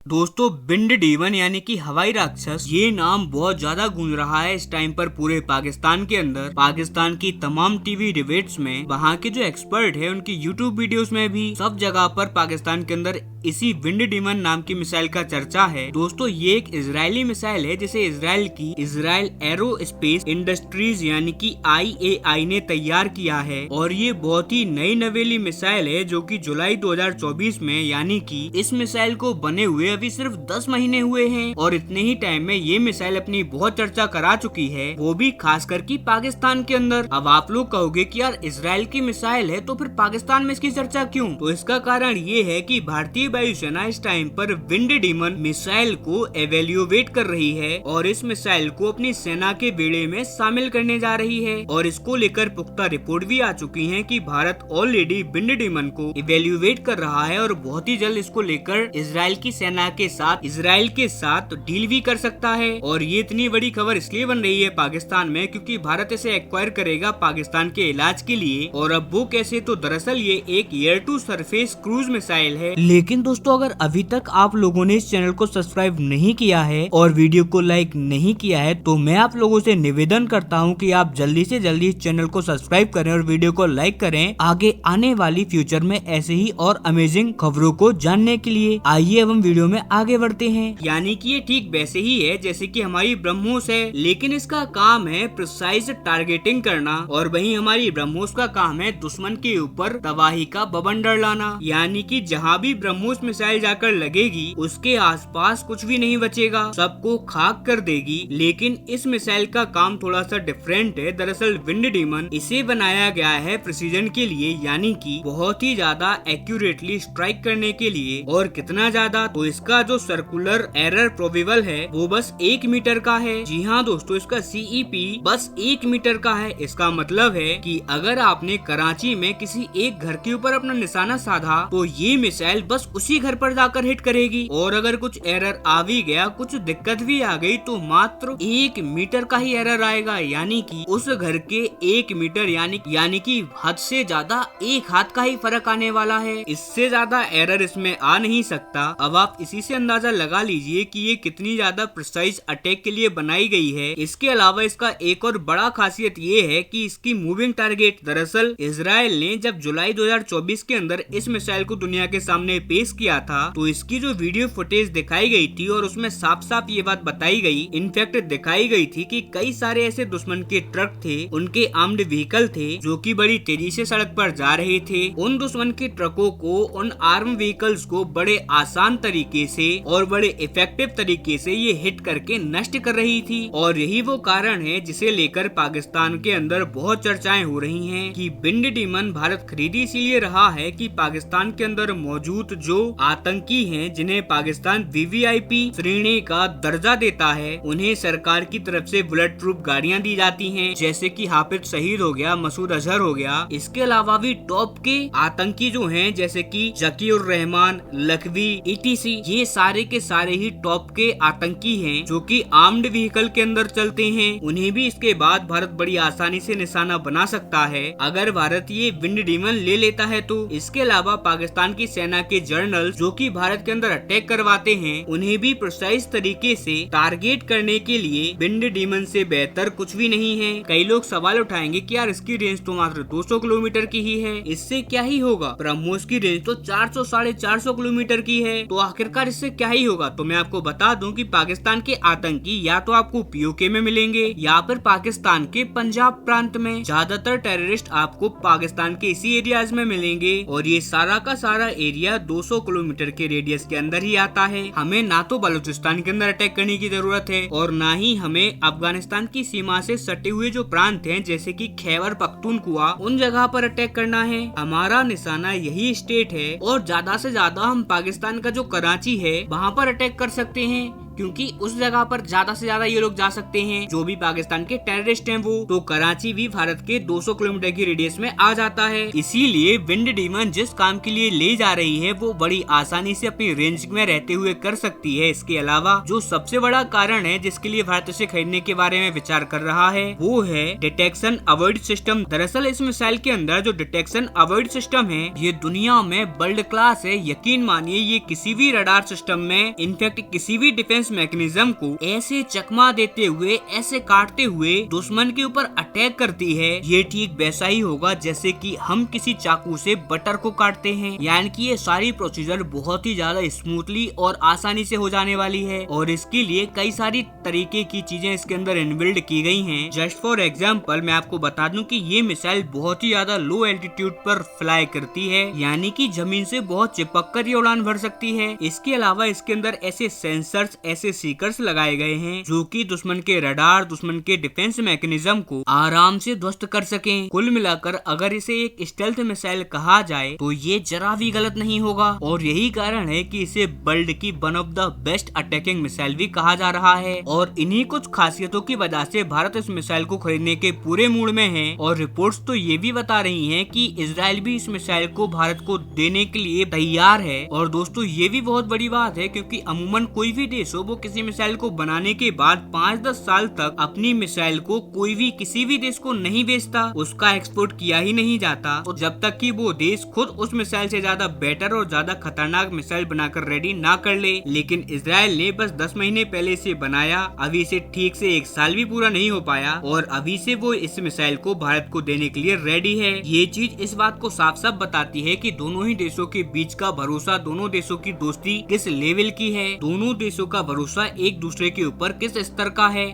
दोस्तों wind demon यानी कि हवाई राक्षस, ये नाम बहुत ज्यादा गूंज रहा है इस टाइम पर पूरे पाकिस्तान के अंदर। पाकिस्तान की तमाम टीवी डिबेट्स में, वहाँ के जो एक्सपर्ट है उनकी यूट्यूब वीडियोस में भी सब जगह पर पाकिस्तान के अंदर इसी विंड डीमन नाम की मिसाइल का चर्चा है। दोस्तों ये एक इजरायली मिसाइल है जिसे इजराइल की इजराइल एरोस्पेस इंडस्ट्रीज यानी कि IAI ने तैयार किया है और ये बहुत ही नई नवेली मिसाइल है जो कि जुलाई 2024 में, यानी कि इस मिसाइल को बने हुए अभी सिर्फ 10 महीने हुए हैं और इतने ही टाइम में ये मिसाइल अपनी बहुत चर्चा करा चुकी है, वो भी खासकर की पाकिस्तान के अंदर। अब आप लोग कहोगे कि यार इजराइल की मिसाइल है तो फिर पाकिस्तान में इसकी चर्चा क्यों? तो इसका कारण ये है कि भारतीय वायुसेना इस टाइम पर विंड डीमन मिसाइल को एवेल्युएट कर रही है और इस मिसाइल को अपनी सेना के बेड़े में शामिल करने जा रही है और इसको लेकर पुख्ता रिपोर्ट भी आ चुकी है कि भारत ऑलरेडी विंड डीमन को इवेल्युएट कर रहा है और बहुत ही जल्द इसको लेकर इजराइल की सेना इजराइल के साथ डील भी कर सकता है। और ये इतनी बड़ी खबर इसलिए बन रही है पाकिस्तान में क्योंकि भारत इसे एक्वायर करेगा पाकिस्तान के इलाज के लिए। और अब वो कैसे, तो दरअसल ये एक air to surface cruise missile है। लेकिन दोस्तों अगर अभी तक आप लोगों ने इस चैनल को सब्सक्राइब नहीं किया है और वीडियो को लाइक नहीं किया है तो मैं आप लोगों से निवेदन करता हूँ कि आप जल्दी से जल्दी इस चैनल को सब्सक्राइब करें और वीडियो को लाइक करें आगे आने वाली फ्यूचर में ऐसे ही और अमेजिंग खबरों को जानने के लिए। आइए अब हम वीडियो में आगे बढ़ते हैं। यानी कि ये ठीक वैसे ही है जैसे कि हमारी ब्रह्मोस है, लेकिन इसका काम है प्रिसाइज टारगेटिंग करना और वहीं हमारी ब्रह्मोस का काम है दुश्मन के ऊपर तबाही का बवंडर लाना। यानी कि जहाँ भी ब्रह्मोस मिसाइल जाकर लगेगी उसके आसपास कुछ भी नहीं बचेगा, सबको खाक कर देगी। लेकिन इस मिसाइल का काम थोड़ा सा डिफरेंट है। दरअसल विंड डीमन इसे बनाया गया है प्रिसीजन के लिए, यानी कि बहुत ही ज्यादा एक्यूरेटली स्ट्राइक करने के लिए। और कितना ज्यादा, तो इसका जो सर्कुलर एरर प्रोबेबल है वो बस 1 मीटर का है। जी हाँ दोस्तों, इसका CEP बस 1 मीटर का है। इसका मतलब है कि अगर आपने कराची में किसी एक घर के ऊपर अपना निशाना साधा तो ये मिसाइल बस उसी घर पर जाकर हिट करेगी। और अगर कुछ एरर आ भी गया, कुछ दिक्कत भी आ गई तो मात्र 1 मीटर का ही एरर आएगा, यानी कि उस घर के 1 मीटर यानी कि हद से ज्यादा 1 हाथ का ही फर्क आने वाला है। इससे ज्यादा एरर इसमें आ नहीं सकता। अब आप इसी से अंदाजा लगा लीजिए कि ये कितनी ज्यादा प्रिसाइज अटैक के लिए बनाई गई है। इसके अलावा इसका एक और बड़ा खासियत ये है कि इसकी मूविंग टारगेट, दरअसल इजराइल ने जब जुलाई 2024 के अंदर इस मिसाइल को दुनिया के सामने पेश किया था तो इसकी जो वीडियो फुटेज दिखाई गई थी और उसमें साफ साफ ये बात बताई गई, इनफैक्ट दिखाई गई थी कि कई सारे ऐसे दुश्मन के ट्रक थे, उनके आर्म्ड व्हीकल थे जो कि बड़ी तेजी से सड़क पर जा रहे थे। उन दुश्मन के ट्रकों को, उन आर्म व्हीकल्स को बड़े आसान तरीके से और बड़े इफेक्टिव तरीके से ये हिट करके नष्ट कर रही थी। और यही वो कारण है जिसे लेकर पाकिस्तान के अंदर बहुत चर्चाएं हो रही हैं कि विंड डीमन भारत खरीदी इसीलिए रहा है कि पाकिस्तान के अंदर मौजूद जो आतंकी हैं, जिन्हें पाकिस्तान VVIP श्रेणी का दर्जा देता है, उन्हें सरकार की तरफ से बुलेट प्रूफ गाड़ियां दी जाती हैं, जैसे कि हाफिज सईद हो गया, मसूद अजहर हो गया। इसके अलावा भी टॉप के आतंकी जो हैं जैसे कि जकीउर रहमान, लखवी, ETC, ये सारे के सारे ही टॉप के आतंकी हैं जो कि आर्म्ड व्हीकल के अंदर चलते हैं। उन्हें भी इसके बाद भारत बड़ी आसानी से निशाना बना सकता है अगर भारत ये विंड डीमन ले लेता है तो। इसके अलावा पाकिस्तान की सेना के जर्नल जो कि भारत के अंदर अटैक करवाते हैं, उन्हें भी प्रिसाइज तरीके से टारगेट करने के लिए विंड डीमन से बेहतर कुछ भी नहीं है। कई लोग सवाल उठाएंगे कि यार इसकी रेंज तो मात्र 200 किलोमीटर की ही है, इससे क्या ही होगा? ब्रह्मोस की रेंज तो 400 साढ़े 400 किलोमीटर की है, तो आखिरकार इससे क्या ही होगा? तो मैं आपको बता दूं कि पाकिस्तान के आतंकी या तो आपको POK में मिलेंगे या फिर पाकिस्तान के पंजाब प्रांत में। ज्यादातर टेररिस्ट आपको पाकिस्तान के इसी एरियाज में मिलेंगे और ये सारा का सारा एरिया 200 किलोमीटर के रेडियस के अंदर ही आता है। हमें ना तो बलूचिस्तान के अंदर अटैक करने की जरूरत है और ना ही हमें अफगानिस्तान की सीमा से सटे हुए जो प्रांत हैं जैसे कि खैबर पख्तूनख्वा, उन जगह पर अटैक करना है। हमारा निशाना यही स्टेट है और ज्यादा से ज्यादा हम पाकिस्तान का जो कराची है वहाँ पर अटैक कर सकते हैं, क्योंकि उस जगह पर ज्यादा से ज्यादा ये लोग जा सकते हैं, जो भी पाकिस्तान के टेररिस्ट हैं वो। तो कराची भी भारत के 200 किलोमीटर की रेडियस में आ जाता है। इसीलिए विंड डीमन जिस काम के लिए ले जा रही है वो बड़ी आसानी से अपनी रेंज में रहते हुए कर सकती है। इसके अलावा जो सबसे बड़ा कारण है जिसके लिए भारत इसे खरीदने के बारे में विचार कर रहा है वो है डिटेक्शन अवॉइड सिस्टम। दरअसल इस मिसाइल के अंदर जो डिटेक्शन अवॉइड सिस्टम है ये दुनिया में वर्ल्ड क्लास है। यकीन मानिए ये किसी भी रडार सिस्टम में, इनफैक्ट किसी भी डिफेंस मैकेनिज्म को ऐसे चकमा देते हुए, ऐसे काटते हुए दुश्मन के ऊपर अटैक करती है। ये ठीक वैसा ही होगा जैसे कि हम किसी चाकू से बटर को काटते हैं। यानी कि ये सारी प्रोसीजर बहुत ही ज्यादा स्मूथली और आसानी से हो जाने वाली है और इसके लिए कई सारी तरीके की चीजें इसके अंदर इनबिल्ड की गई हैं। जस्ट फॉर एग्जांपल मैं आपको बता दूं कि ये मिसाइल बहुत ही ज्यादा लो एल्टीट्यूड पर फ्लाई करती है, यानी कि जमीन से बहुत चिपक कर ये उड़ान भर सकती है। इसके अलावा इसके अंदर ऐसे सेंसर्स, ऐसे सीकर्स लगाए गए हैं जो कि दुश्मन के रडार, दुश्मन के डिफेंस मैकेनिज्म को आराम से ध्वस्त कर सकें। कुल मिलाकर अगर इसे एक स्टेल्थ मिसाइल कहा जाए तो ये जरा भी गलत नहीं होगा और यही कारण है कि इसे वर्ल्ड की one of the best attacking missile भी कहा जा रहा है। और इन्हीं कुछ खासियतों की वजह से भारत इस मिसाइल को खरीदने के पूरे मूड में है और रिपोर्ट्स तो ये भी बता रही हैं कि इजराइल भी इस मिसाइल को भारत को देने के लिए तैयार है। और दोस्तों ये भी बहुत बड़ी बात है क्योंकि अमूमन कोई भी देश हो वो किसी मिसाइल को बनाने के बाद 5-10 साल तक अपनी मिसाइल को कोई भी किसी भी देश को नहीं बेचता, उसका एक्सपोर्ट किया ही नहीं जाता तो जब तक कि वो देश खुद उस मिसाइल से ज्यादा बेटर और ज्यादा खतरनाक मिसाइल बनाकर रेडी ना कर ले। लेकिन इजराइल ने बस 10 महीने पहले इसे बनाया, अभी इसे ठीक से 1 साल भी पूरा नहीं हो पाया और अभी से वो इस मिसाइल को भारत को देने के लिए रेडी है। ये चीज इस बात को साफ साफ बताती है कि दोनों ही देशों के बीच का भरोसा, दोनों देशों की दोस्ती किस लेवल की है, दोनों देशों का भरोसा एक दूसरे के ऊपर किस स्तर का है।